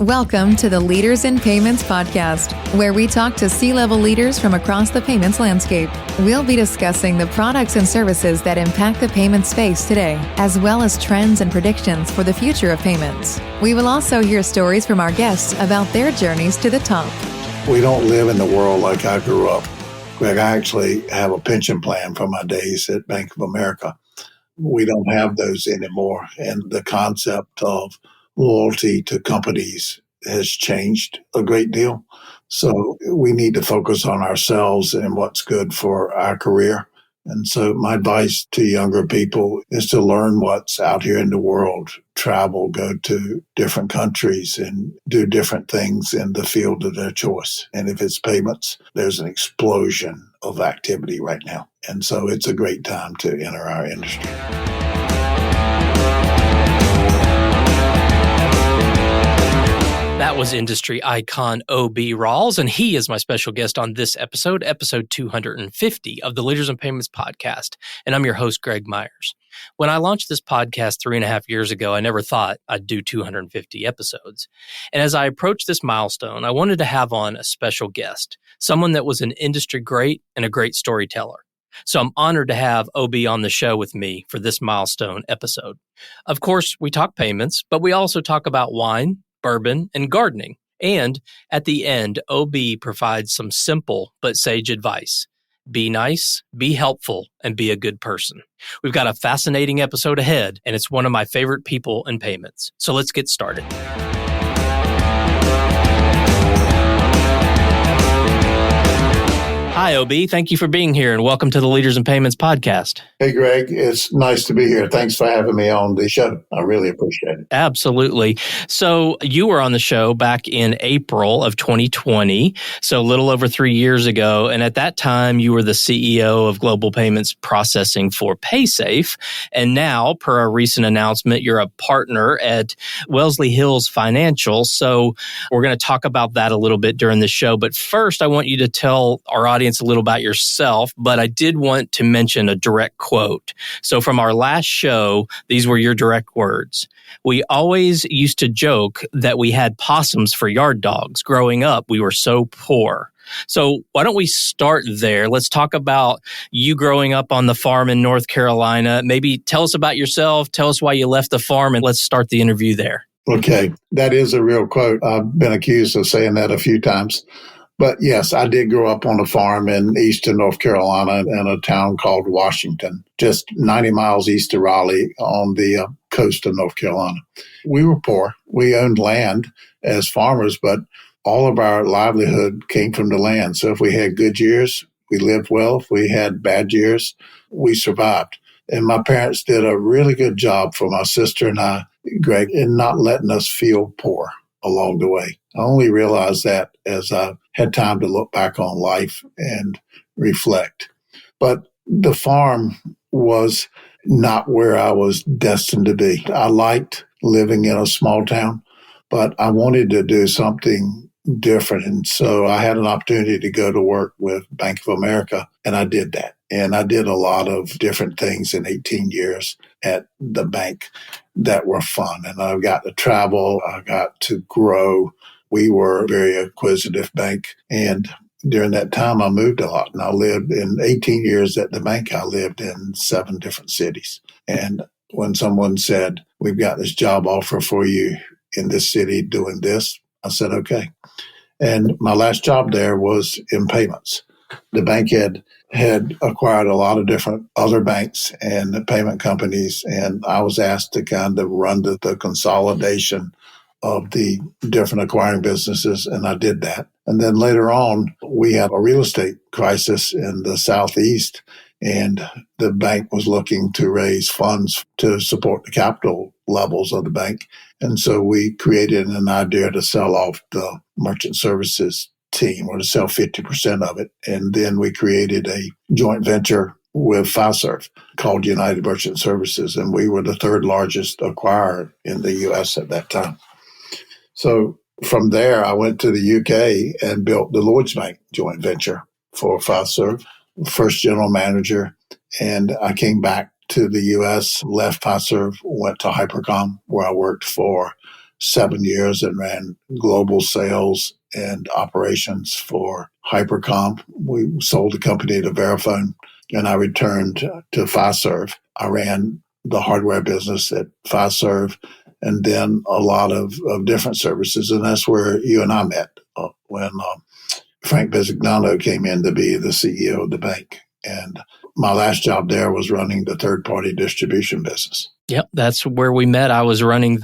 Welcome to the Leaders in Payments podcast, where we talk to C-level leaders from across the payments landscape. We'll be discussing the products and services that impact the payment space today, as well as trends and predictions for the future of payments. We will also hear stories from our guests about their journeys to the top. We don't live in the world like I grew up. Greg, I actually have a pension plan from my days at Bank of America. We don't have those anymore, and the concept of loyalty to companies has changed a great deal. So we need to focus on ourselves and what's good for our career. And so my advice to younger people is to learn what's out here in the world, travel, go to different countries and do different things in the field of their choice. And if it's payments, there's an explosion of activity right now. And so it's a great time to enter our industry. That was industry icon O.B. Rawls, and he is my special guest on this episode 250 of the Leaders in Payments podcast. And I'm your host, Greg Myers. When I launched this podcast 3.5 years ago, I never thought I'd do 250 episodes. And as I approached this milestone, I wanted to have on a special guest, someone that was an industry great and a great storyteller. So I'm honored to have OB on the show with me for this milestone episode. Of course, we talk payments, but we also talk about wine, bourbon, and gardening. And at the end, OB provides some simple but sage advice. Be nice, be helpful, and be a good person. We've got a fascinating episode ahead, and it's one of my favorite people in payments. So let's get started. Hi, OB. Thank you for being here, and welcome to the Leaders in Payments podcast. Hey, Greg. It's nice to be here. Thanks for having me on the show. I really appreciate it. Absolutely. So you were on the show back in April of 2020, so a little over 3 years ago. And at that time, you were the CEO of Global Payments Processing for PaySafe. And now, per a recent announcement, you're a partner at Wellesley Hills Financial. So we're going to talk about that a little bit during the show. But first, I want you to tell our audience a little about yourself, but I did want to mention a direct quote. So from our last show, these were your direct words. We always used to joke that we had possums for yard dogs. Growing up, we were so poor. So why don't we start there? Let's talk about you growing up on the farm in North Carolina. Maybe tell us about yourself, tell us why you left the farm, and let's start the interview there. Okay, that is a real quote. I've been accused of saying that a few times. But yes, I did grow up on a farm in eastern North Carolina in a town called Washington, just 90 miles east of Raleigh on the coast of North Carolina. We were poor. We owned land as farmers, but all of our livelihood came from the land. So if we had good years, we lived well. If we had bad years, we survived. And my parents did a really good job for my sister and I, Greg, in not letting us feel poor along the way. I only realized that as I had time to look back on life and reflect. But the farm was not where I was destined to be. I liked living in a small town, but I wanted to do something different. And so I had an opportunity to go to work with Bank of America, and I did that. And I did a lot of different things in 18 years at the bank that were fun. And I got to travel. I got to grow. We were a very acquisitive bank. And during that time, I moved a lot. And I lived in 18 years at the bank. I lived in 7 different cities. And when someone said, we've got this job offer for you in this city doing this, I said, okay. And my last job there was in payments. The bank had acquired a lot of different other banks and payment companies, and I was asked to kind of run the consolidation of the different acquiring businesses, and I did that. And then later on, we had a real estate crisis in the Southeast, and the bank was looking to raise funds to support the capital levels of the bank. And so we created an idea to sell off the merchant services team, or to sell 50% of it. And then we created a joint venture with Fiserv called United Merchant Services. And we were the 3rd largest acquirer in the U.S. at that time. So from there, I went to the UK and built the Lloyds Bank joint venture for Fiserv, first general manager. And I came back to the U.S., left Fiserv, went to Hypercom, where I worked for 7 years and ran global sales and operations for Hypercom. We sold the company to Verifone, and I returned to Fiserv. I ran the hardware business at Fiserv, and then a lot of different services. And that's where you and I met when Frank Bisignano came in to be the CEO of the bank. And my last job there was running the third-party distribution business. Yep, that's where we met. I was running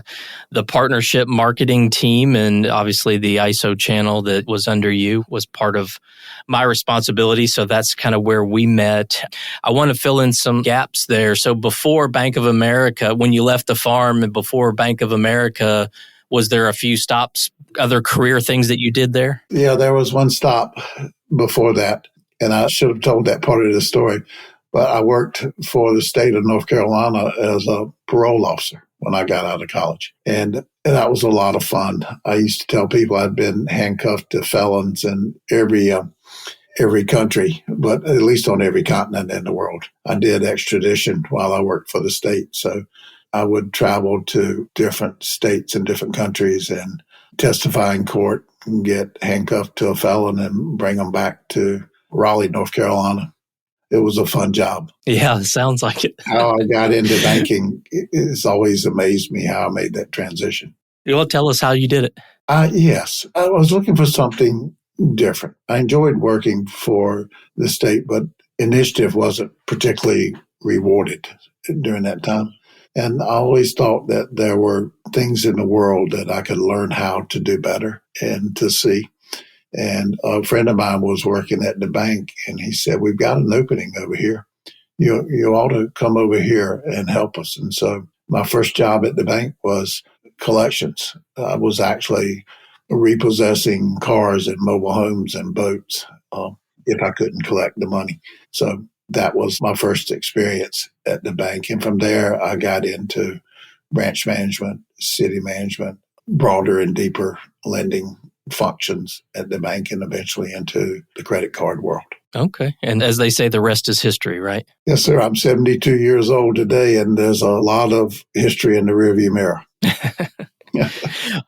the partnership marketing team, and obviously the ISO channel that was under you was part of my responsibility. So that's kind of where we met. I want to fill in some gaps there. So before Bank of America, when you left the farm and before Bank of America, was there a few stops, other career things that you did there? Yeah, there was one stop before that, and I should have told that part of the story. But I worked for the state of North Carolina as a parole officer when I got out of college. And that was a lot of fun. I used to tell people I'd been handcuffed to felons in every country, but at least on every continent in the world. I did extradition while I worked for the state. So I would travel to different states and different countries and testify in court and get handcuffed to a felon and bring them back to Raleigh, North Carolina. It was a fun job. Yeah, it sounds like it. How I got into banking, it's always amazed me how I made that transition. You want to tell us how you did it? Yes, I was looking for something different. I enjoyed working for the state, but initiative wasn't particularly rewarded during that time. And I always thought that there were things in the world that I could learn how to do better and to see. And a friend of mine was working at the bank, and he said, "We've got an opening over here. You ought to come over here and help us." And so my first job at the bank was collections. I was actually repossessing cars and mobile homes and boats if I couldn't collect the money. So that was my first experience at the bank. And from there, I got into branch management, city management, broader and deeper lending functions at the bank, and eventually into the credit card world. Okay. And as they say, the rest is history, right? Yes, sir. I'm 72 years old today, and there's a lot of history in the rearview mirror.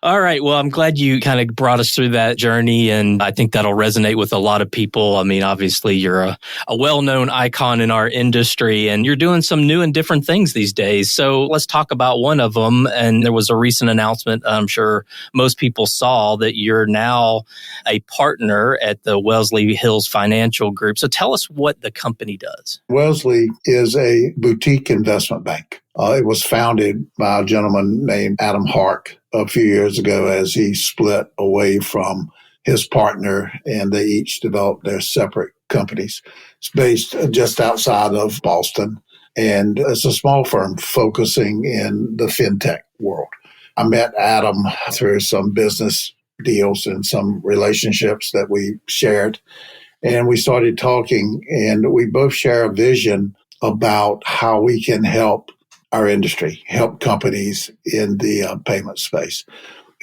All right. Well, I'm glad you kind of brought us through that journey, and I think that'll resonate with a lot of people. I mean, obviously, you're a well-known icon in our industry, and you're doing some new and different things these days. So let's talk about one of them. And there was a recent announcement, I'm sure most people saw, that you're now a partner at the Wellesley Hills Financial Group. So tell us what the company does. Wellesley is a boutique investment bank. It was founded by a gentleman named Adam Hark a few years ago as he split away from his partner, and they each developed their separate companies. It's based just outside of Boston, and it's a small firm focusing in the fintech world. I met Adam through some business deals and some relationships that we shared, and we started talking, and we both share a vision about how we can help our industry, help companies in the payment space.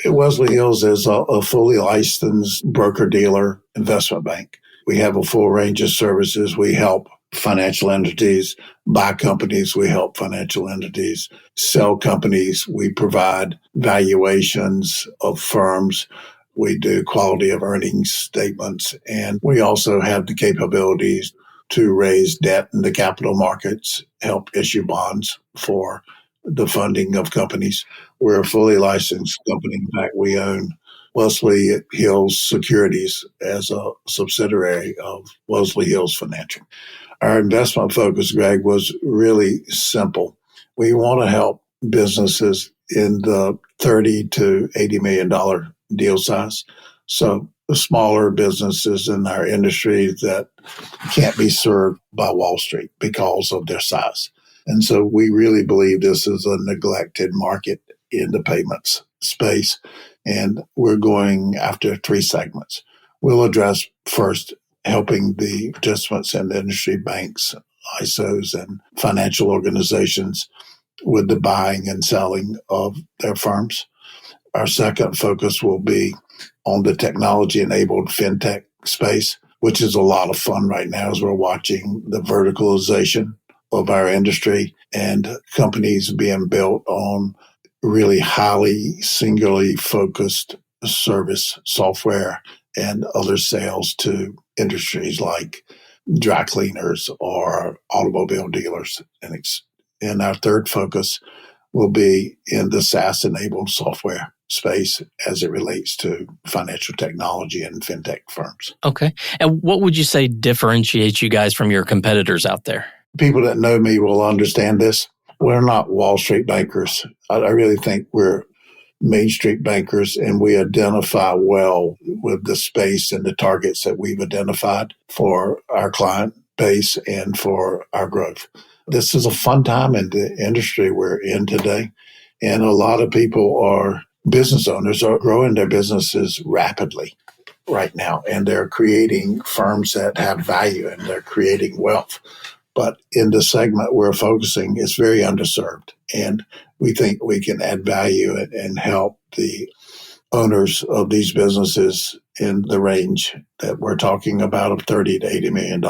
Wellesley Hills is a fully licensed broker-dealer investment bank. We have a full range of services. We help financial entities buy companies. We help financial entities sell companies. We provide valuations of firms. We do quality of earnings statements. And we also have the capabilities to raise debt in the capital markets, help issue bonds for the funding of companies. We're a fully licensed company. In fact, we own Wellesley Hills Securities as a subsidiary of Wellesley Hills Financial. Our investment focus, Greg, was really simple. We want to help businesses in the $30 to $80 million deal size. So the smaller businesses in our industry that can't be served by Wall Street because of their size. And so we really believe this is a neglected market in the payments space. And we're going after 3 segments. We'll address first helping the participants in the industry, banks, ISOs, and financial organizations with the buying and selling of their firms. Our second focus will be on the technology-enabled fintech space, which is a lot of fun right now as we're watching the verticalization of our industry and companies being built on really highly singularly focused service software and other sales to industries like dry cleaners or automobile dealers. And our third focus will be in the SaaS-enabled software space as it relates to financial technology and fintech firms. Okay. And what would you say differentiates you guys from your competitors out there? People that know me will understand this. We're not Wall Street bankers. I really think we're Main Street bankers, and we identify well with the space and the targets that we've identified for our client base and for our growth. This is a fun time in the industry we're in today, and a lot of business owners are growing their businesses rapidly right now, and they're creating firms that have value and they're creating wealth. But in the segment we're focusing, it's very underserved. And we think we can add value and help the owners of these businesses in the range that we're talking about of $30 to $80 million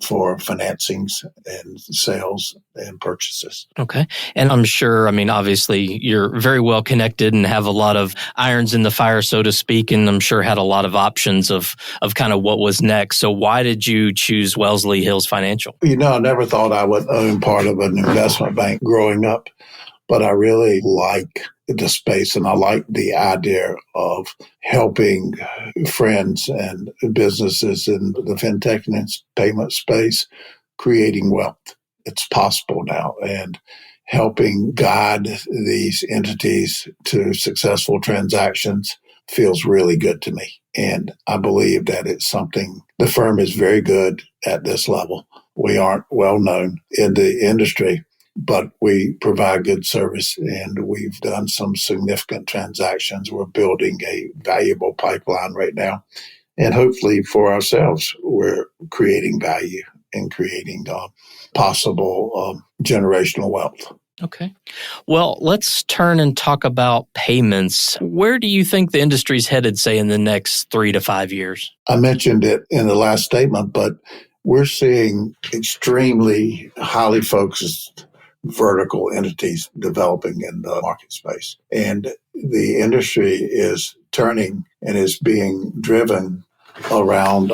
for financings and sales and purchases. Okay. And I'm sure, obviously you're very well connected and have a lot of irons in the fire, so to speak, and I'm sure had a lot of options of kind of what was next. So why did you choose Wellesley Hills Financial? I never thought I would own part of an investment bank growing up, but I really like the space and I like the idea of helping friends and businesses in the fintech and payment space creating wealth. It's possible now, and helping guide these entities to successful transactions feels really good to me. And I believe that it's something the firm is very good at this level. We aren't well known in the industry, but we provide good service and we've done some significant transactions. We're building a valuable pipeline right now. And hopefully for ourselves, we're creating value and creating possible generational wealth. Okay. Well, let's turn and talk about payments. Where do you think the industry's headed, say, in the next 3 to 5 years? I mentioned it in the last statement, but we're seeing extremely highly focused vertical entities developing in the market space. And the industry is turning and is being driven around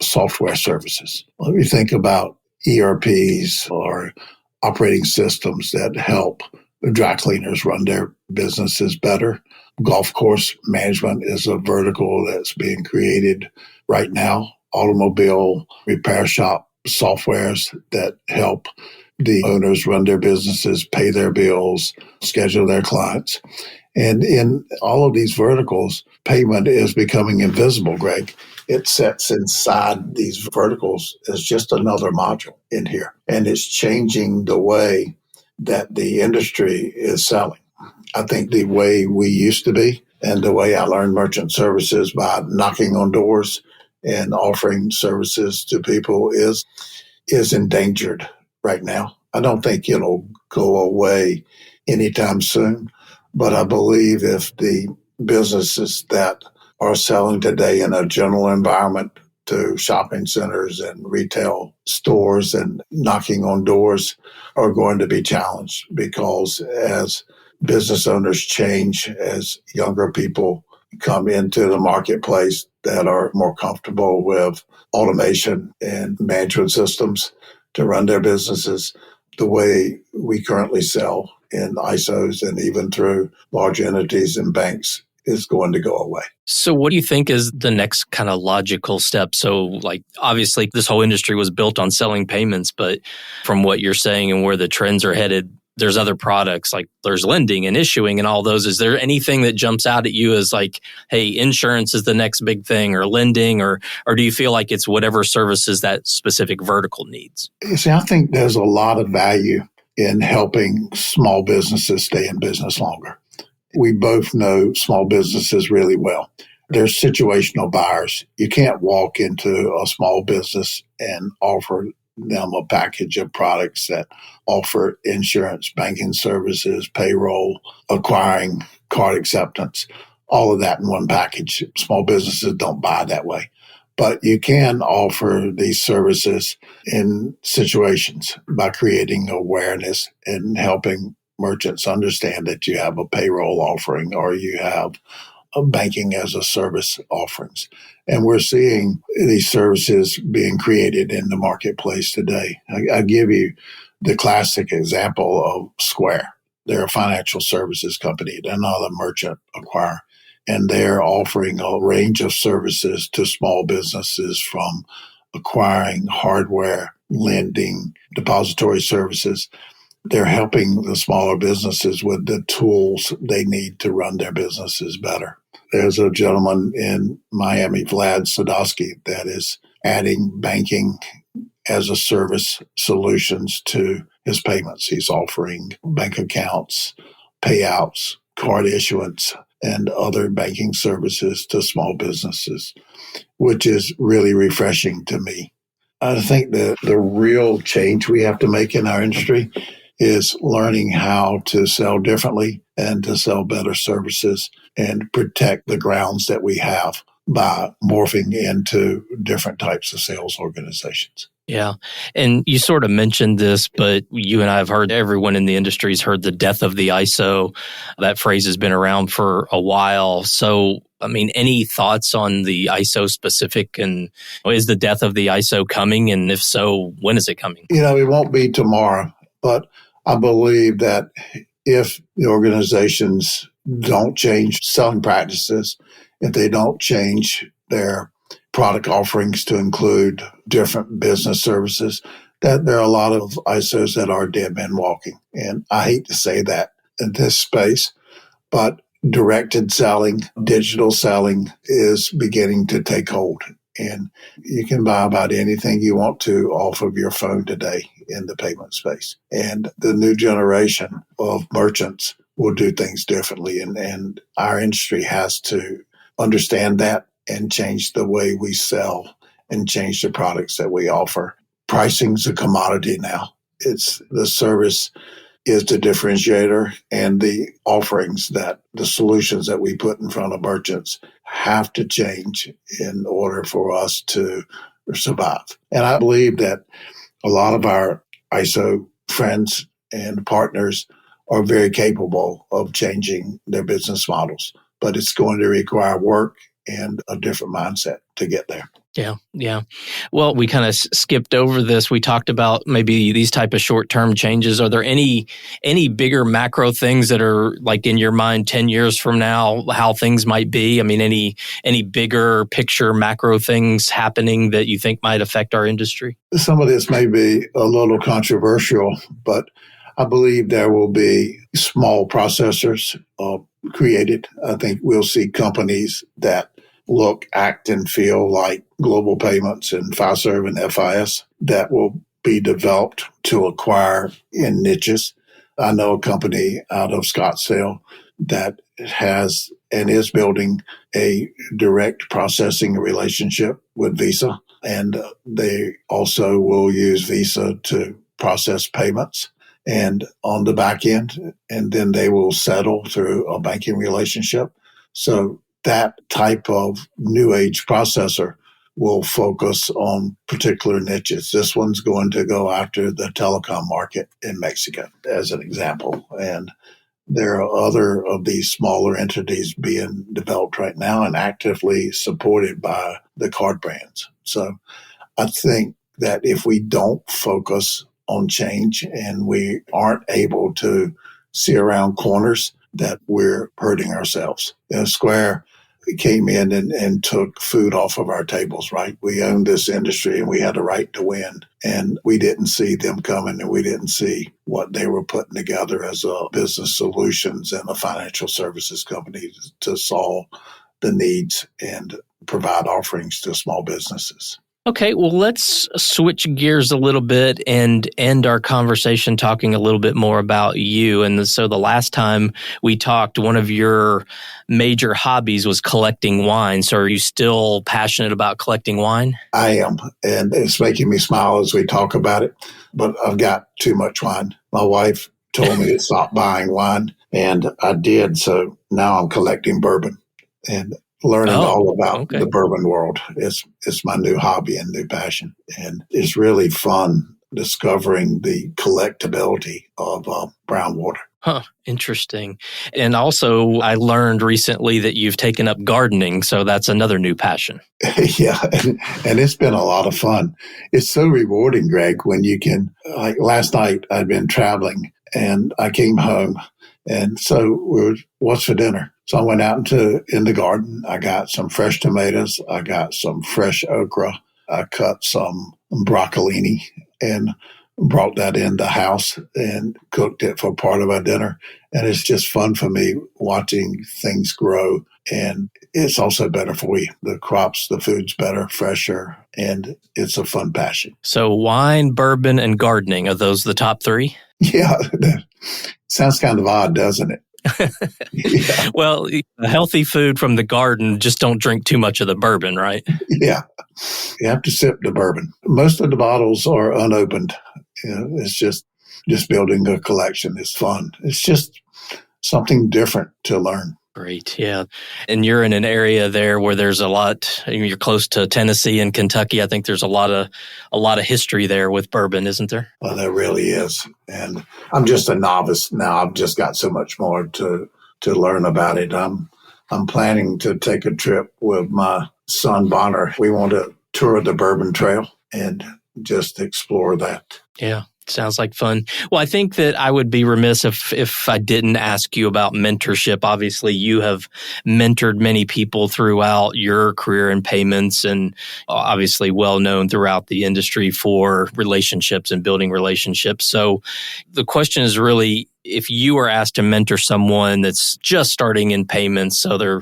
software services. When we think about ERPs or operating systems that help dry cleaners run their businesses better. Golf course management is a vertical that's being created right now. Automobile repair shop softwares that help the owners run their businesses, pay their bills, schedule their clients. And in all of these verticals, payment is becoming invisible, Greg. It sits inside these verticals as just another module in here. And it's changing the way that the industry is selling. I think the way we used to be and the way I learned merchant services by knocking on doors and offering services to people is endangered right now. I don't think it'll go away anytime soon, but I believe if the businesses that are selling today in a general environment to shopping centers and retail stores and knocking on doors are going to be challenged, because as business owners change, as younger people come into the marketplace that are more comfortable with automation and management systems to run their businesses, the way we currently sell in ISOs and even through large entities and banks is going to go away. So what do you think is the next kind of logical step? So obviously this whole industry was built on selling payments, but from what you're saying and where the trends are headed, there's other products, like there's lending and issuing and all those. Is there anything that jumps out at you as hey, insurance is the next big thing, or lending, or do you feel like it's whatever services that specific vertical needs? You see, I think there's a lot of value in helping small businesses stay in business longer. We both know small businesses really well. They're situational buyers. You can't walk into a small business and offer them a package of products that offer insurance, banking services, payroll, acquiring, card acceptance, all of that in one package. Small businesses don't buy that way. But you can offer these services in situations by creating awareness and helping merchants understand that you have a payroll offering or you have a banking as a service offerings. And we're seeing these services being created in the marketplace today. I give you the classic example of Square. They're a financial services company. They're not a merchant acquirer. And they're offering a range of services to small businesses, from acquiring hardware, lending, depository services. They're helping the smaller businesses with the tools they need to run their businesses better. There's a gentleman in Miami, Vlad Sadowski, that is adding banking as a service solutions to his payments. He's offering bank accounts, payouts, card issuance, and other banking services to small businesses, which is really refreshing to me. I think that the real change we have to make in our industry is learning how to sell differently and to sell better services and protect the grounds that we have by morphing into different types of sales organizations. Yeah. And you sort of mentioned this, but you and I have heard, everyone in the industry has heard the death of the ISO. That phrase has been around for a while. So, I mean, any thoughts on the ISO specific, and is the death of the ISO coming? And if so, when is it coming? It won't be tomorrow, but I believe that if the organizations don't change selling practices, if they don't change their product offerings to include different business services, that there are a lot of ISOs that are dead men walking. And I hate to say that in this space, but directed selling, digital selling is beginning to take hold. And you can buy about anything you want to off of your phone today in the payment space. And the new generation of merchants will do things differently. And our industry has to understand that and change the way we sell and change the products that we offer. Pricing's a commodity now. It's the service is the differentiator, and the offerings, that the solutions that we put in front of merchants have to change in order for us to survive. And I believe that a lot of our ISO friends and partners are very capable of changing their business models, but it's going to require work and a different mindset to get there. Yeah. Well, we kind of skipped over this. We talked about maybe these type of short-term changes. Are there any bigger macro things that are, like, in your mind 10 years from now, how things might be? I mean, any bigger picture macro things happening that you think might affect our industry? Some of this may be a little controversial, but I believe there will be small processors created. I think we'll see companies that look, act, and feel like Global Payments and Fiserv and FIS that will be developed to acquire in niches. I know a company out of Scottsdale that has and is building a direct processing relationship with Visa, and they also will use Visa to process payments and on the back end, and then they will settle through a banking relationship. So that type of new age processor will focus on particular niches. This one's going to go after the telecom market in Mexico, as an example. And there are other of these smaller entities being developed right now and actively supported by the card brands. So I think that if we don't focus on change and we aren't able to see around corners, that we're hurting ourselves. Square came in and took food off of our tables, right? We owned this industry and we had a right to win. And we didn't see them coming, and we didn't see what they were putting together as a business solutions and a financial services company to solve the needs and provide offerings to small businesses. Okay, well, let's switch gears a little bit and end our conversation talking a little bit more about you. And so the last time we talked, one of your major hobbies was collecting wine. So are you still passionate about collecting wine? I am, and it's making me smile as we talk about it, but I've got too much wine. My wife told me to stop buying wine, and I did. So now I'm collecting bourbon and learning all about the bourbon world. It's my new hobby and new passion. And it's really fun discovering the collectability of brown water. Huh, interesting. And also, I learned recently that you've taken up gardening, so that's another new passion. Yeah, and it's been a lot of fun. It's so rewarding, Greg, when you can, like last night, I'd been traveling and I came home. And so what's for dinner? So I went out in the garden. I got some fresh tomatoes. I got some fresh okra. I cut some broccolini and brought that in the house and cooked it for part of our dinner. And it's just fun for me watching things grow. And it's also better for you. The crops, the food's better, fresher, and it's a fun passion. So wine, bourbon, and gardening, are those the top three? Yeah, sounds kind of odd, doesn't it? Yeah. Well, healthy food from the garden, just don't drink too much of the bourbon, right? Yeah. You have to sip the bourbon. Most of the bottles are unopened. It's just building a collection. It's fun. It's just something different to learn. Great. Yeah. And you're in an area there where there's a lot, you're close to Tennessee and Kentucky. I think there's a lot of history there with bourbon, isn't there? Well, there really is. And I'm just a novice now. I've just got so much more to learn about it. I'm planning to take a trip with my son Bonner. We want to tour the Bourbon Trail and just explore that. Yeah. Sounds like fun. Well, I think that I would be remiss if I didn't ask you about mentorship. Obviously, you have mentored many people throughout your career in payments and obviously well known throughout the industry for relationships and building relationships. So the question is really, if you were asked to mentor someone that's just starting in payments, so they're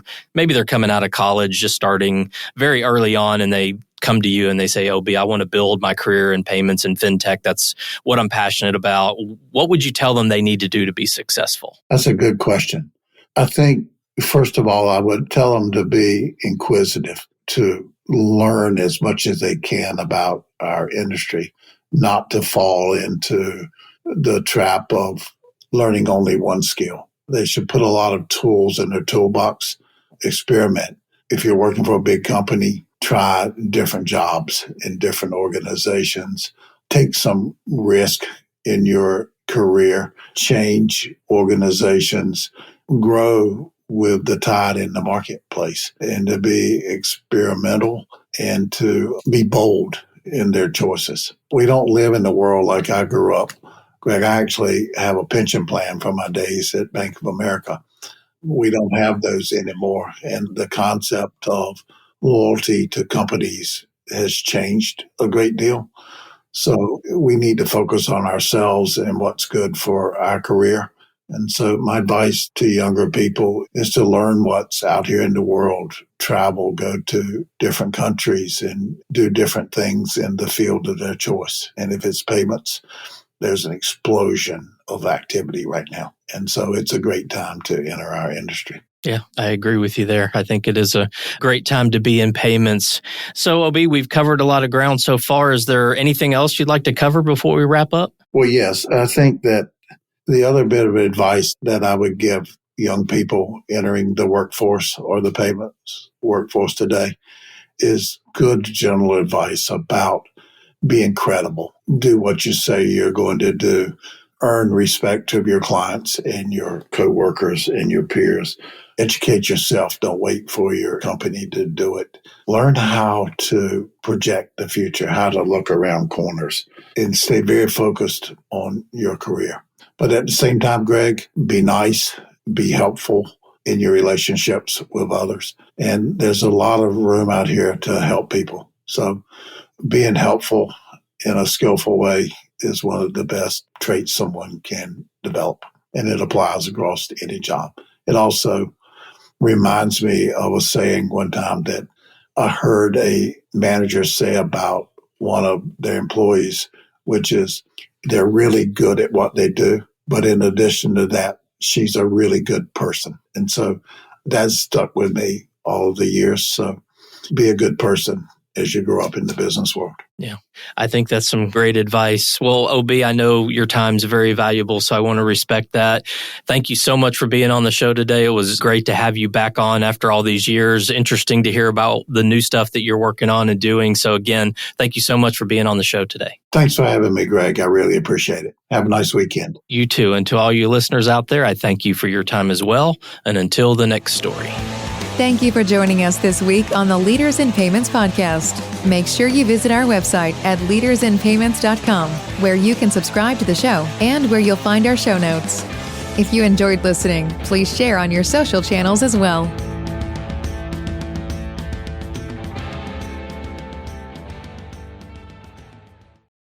coming out of college, just starting very early on, and they come to you and they say, OB, I want to build my career in payments and fintech. That's what I'm passionate about. What would you tell them they need to do to be successful? That's a good question. I think, first of all, I would tell them to be inquisitive, to learn as much as they can about our industry, not to fall into the trap of learning only one skill. They should put a lot of tools in their toolbox, experiment. If you're working for a big company, try different jobs in different organizations, take some risk in your career, change organizations, grow with the tide in the marketplace, and to be experimental and to be bold in their choices. We don't live in the world like I grew up. Greg, I actually have a pension plan from my days at Bank of America. We don't have those anymore. And the concept of loyalty to companies has changed a great deal. So we need to focus on ourselves and what's good for our career. And so my advice to younger people is to learn what's out here in the world, travel, go to different countries and do different things in the field of their choice. And if it's payments, there's an explosion of activity right now. And so it's a great time to enter our industry. Yeah, I agree with you there. I think it is a great time to be in payments. So, OB, we've covered a lot of ground so far. Is there anything else you'd like to cover before we wrap up? Well, yes. I think that the other bit of advice that I would give young people entering the workforce or the payments workforce today is good general advice about being credible. Do what you say you're going to do. Earn respect of your clients and your coworkers and your peers. Educate yourself. Don't wait for your company to do it. Learn how to project the future, how to look around corners, and stay very focused on your career. But at the same time, Greg, be nice, be helpful in your relationships with others. And there's a lot of room out here to help people. So being helpful in a skillful way is one of the best traits someone can develop, and it applies across any job. It also reminds me of a saying one time that I heard a manager say about one of their employees, which is they're really good at what they do, but in addition to that, she's a really good person. And so that's stuck with me all of the years. So be a good person as you grow up in the business world. Yeah, I think that's some great advice. Well, OB, I know your time's very valuable, so I want to respect that. Thank you so much for being on the show today. It was great to have you back on after all these years. Interesting to hear about the new stuff that you're working on and doing. So again, thank you so much for being on the show today. Thanks for having me, Greg. I really appreciate it. Have a nice weekend. You too. And to all you listeners out there, I thank you for your time as well. And until the next story. Thank you for joining us this week on the Leaders in Payments podcast. Make sure you visit our website at leadersinpayments.com, where you can subscribe to the show and where you'll find our show notes. If you enjoyed listening, please share on your social channels as well.